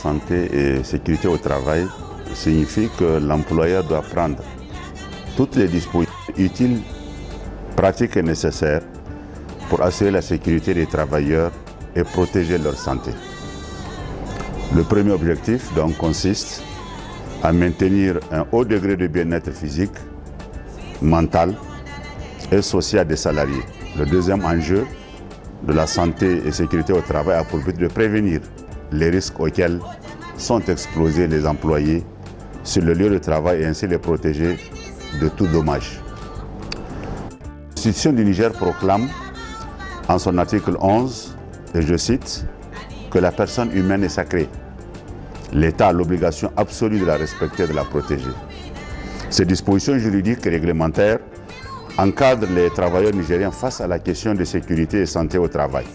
santé et sécurité au travail signifie que l'employeur doit prendre toutes les dispositions utiles, pratiques et nécessaires pour assurer la sécurité des travailleurs et protéger leur santé. Le premier objectif donc consiste à maintenir un haut degré de bien-être physique, mental et social des salariés. Le deuxième enjeu de la santé et sécurité au travail a pour but de prévenir les risques auxquels sont exposés les employés sur le lieu de travail et ainsi les protéger de tout dommage. La Constitution du Niger proclame en son article 11, et je cite, que la personne humaine est sacrée. L'État a l'obligation absolue de la respecter et de la protéger. Ces dispositions juridiques et réglementaires encadrent les travailleurs nigériens face à la question de sécurité et santé au travail.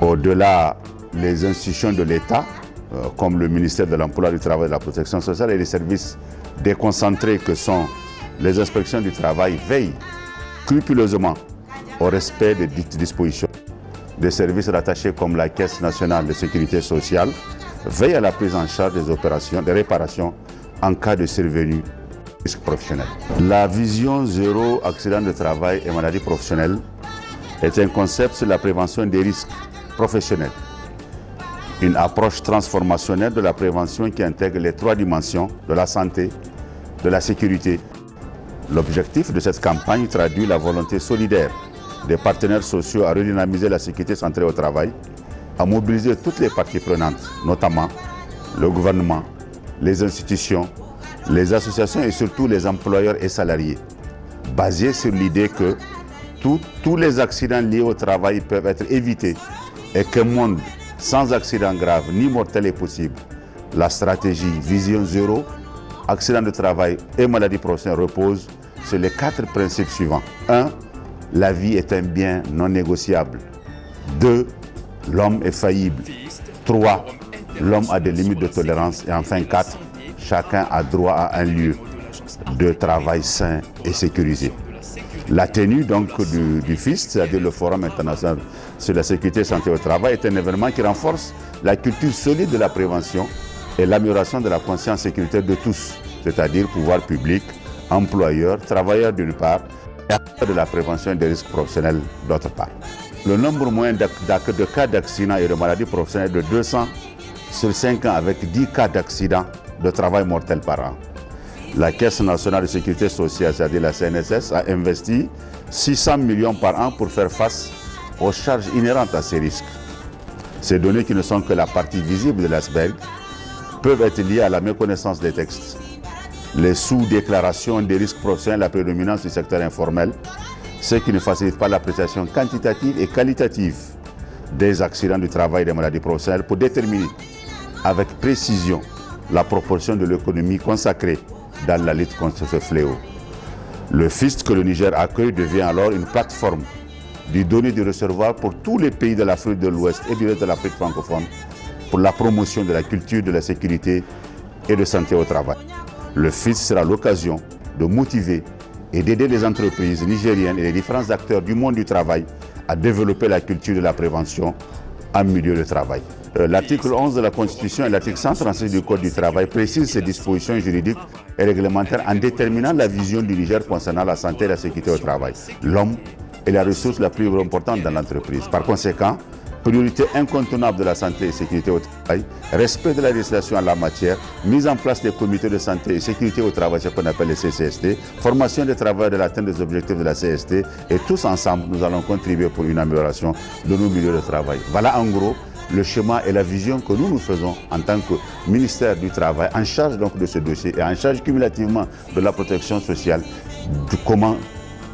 Au-delà, les institutions de l'État, comme le ministère de l'Emploi, du Travail et de la Protection sociale et les services déconcentrés que sont les inspections du travail, veillent scrupuleusement au respect des dites dispositions. Des services rattachés comme la Caisse nationale de sécurité sociale veillent à la prise en charge des opérations de réparation en cas de survenue risque professionnel. La vision zéro accident de travail et maladie professionnelle est un concept sur la prévention des risques professionnels. Une approche transformationnelle de la prévention qui intègre les trois dimensions de la santé, de la sécurité. L'objectif de cette campagne traduit la volonté solidaire des partenaires sociaux à redynamiser la sécurité santé au travail, à mobiliser toutes les parties prenantes, notamment le gouvernement, les institutions, les associations et surtout les employeurs et salariés, basés sur l'idée que tous les accidents liés au travail peuvent être évités et qu'un monde sans accident grave ni mortel est possible. La stratégie Vision Zéro, accident de travail et maladie professionnelle repose sur les 4 principes suivants. 1. La vie est un bien non négociable. 2. L'homme est faillible. 3. L'homme a des limites de tolérance. Et enfin 4. Chacun a droit à un lieu de travail sain et sécurisé. La tenue donc du FIST, c'est-à-dire le Forum international sur la sécurité et santé au travail, est un événement qui renforce la culture solide de la prévention et l'amélioration de la conscience sécuritaire de tous, c'est-à-dire pouvoir public, employeurs, travailleurs d'une part, et de la prévention des risques professionnels d'autre part. Le nombre moyen de cas d'accidents et de maladies professionnelles est de 200 sur 5 ans avec 10 cas d'accidents de travail mortel par an. La Caisse nationale de sécurité sociale, c'est-à-dire la CNSS, a investi 600 millions par an pour faire face aux charges inhérentes à ces risques. Ces données, qui ne sont que la partie visible de l'iceberg, peuvent être liées à la méconnaissance des textes, les sous-déclarations des risques professionnels, la prédominance du secteur informel, ce qui ne facilite pas l'appréciation quantitative et qualitative des accidents du travail et des maladies professionnelles pour déterminer avec précision la proportion de l'économie consacrée dans la lutte contre ce fléau. Le FIST que le Niger accueille devient alors une plateforme du donner du recevoir pour tous les pays de l'Afrique de l'Ouest et du reste de l'Afrique francophone pour la promotion de la culture de la sécurité et de santé au travail. Le FIST sera l'occasion de motiver et d'aider les entreprises nigériennes et les différents acteurs du monde du travail à développer la culture de la prévention en milieu de travail. L'article 11 de la Constitution et l'article 136 du Code du travail précisent ces dispositions juridiques et réglementaires en déterminant la vision du Niger concernant la santé et la sécurité au travail. L'homme est la ressource la plus importante dans l'entreprise. Par conséquent, priorité incontournable de la santé et sécurité au travail, respect de la législation en la matière, mise en place des comités de santé et sécurité au travail, ce qu'on appelle les CCST, formation des travailleurs de l'atteinte des objectifs de la CST, et tous ensemble, nous allons contribuer pour une amélioration de nos milieux de travail. Voilà en gros le schéma et la vision que nous faisons en tant que ministère du Travail, en charge donc de ce dossier et en charge cumulativement de la protection sociale, de comment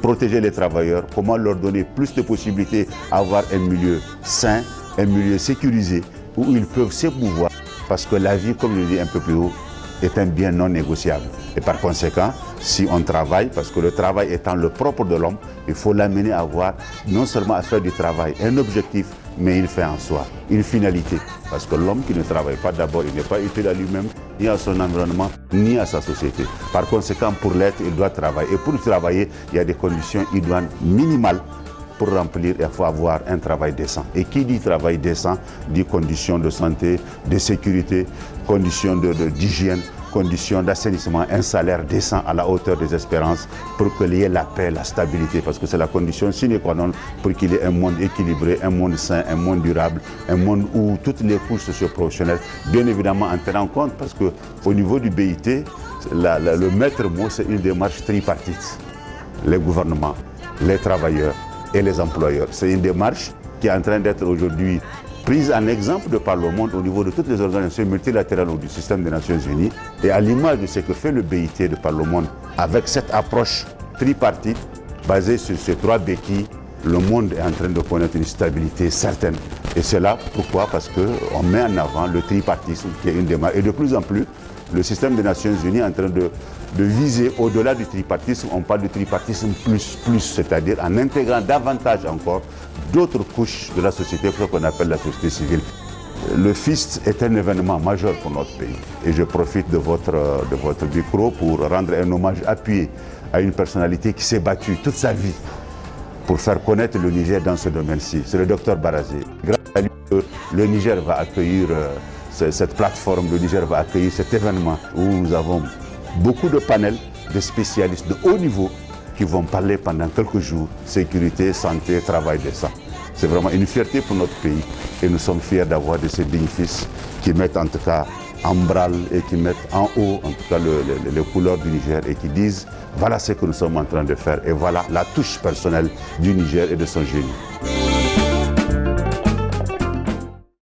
protéger les travailleurs, comment leur donner plus de possibilités à avoir un milieu sain, un milieu sécurisé, où ils peuvent s'émouvoir, parce que la vie, comme je l'ai dit un peu plus haut, est un bien non négociable. Et par conséquent, si on travaille, parce que le travail étant le propre de l'homme, il faut l'amener à avoir, non seulement à faire du travail un objectif, mais il fait en soi une finalité. Parce que l'homme qui ne travaille pas, d'abord, il n'est pas utile à lui-même, ni à son environnement, ni à sa société. Par conséquent, pour l'être, il doit travailler. Et pour travailler, il y a des conditions idoines minimales pour remplir, il faut avoir un travail décent. Et qui dit travail décent, dit conditions de santé, de sécurité, conditions d'hygiène, conditions d'assainissement, un salaire décent à la hauteur des espérances pour qu'il y ait la paix, la stabilité, parce que c'est la condition sine qua non pour qu'il y ait un monde équilibré, un monde sain, un monde durable, un monde où toutes les couches socio-professionnelles, bien évidemment en tenant compte, parce qu'au niveau du BIT, le maître mot, c'est une démarche tripartite. Les gouvernements, les travailleurs et les employeurs. C'est une démarche qui est en train d'être aujourd'hui prise en exemple de par le monde au niveau de toutes les organisations multilatérales ou du système des Nations Unies, et à l'image de ce que fait le BIT de par le monde avec cette approche tripartite basée sur ces trois béquilles. Le monde est en train de connaître une stabilité certaine. Et c'est là pourquoi, parce qu'on met en avant le tripartisme qui est une démarche. Et de plus en plus, le système des Nations Unies est en train de viser au-delà du tripartisme. On parle du tripartisme plus, c'est-à-dire en intégrant davantage encore d'autres couches de la société, ce qu'on appelle la société civile. Le FIST est un événement majeur pour notre pays. Et je profite de votre micro pour rendre un hommage appuyé à une personnalité qui s'est battue toute sa vie pour faire connaître le Niger dans ce domaine-ci. C'est le docteur Barazé. Grâce à lui, le Niger va accueillir cette plateforme, le Niger va accueillir cet événement où nous avons beaucoup de panels de spécialistes de haut niveau qui vont parler pendant quelques jours sécurité, santé, travail décent. C'est vraiment une fierté pour notre pays et nous sommes fiers d'avoir de ces bénéfices qui mettent en tout cas en branle et qui mettent en haut en tout cas les couleurs du Niger et qui disent voilà ce que nous sommes en train de faire et voilà la touche personnelle du Niger et de son génie.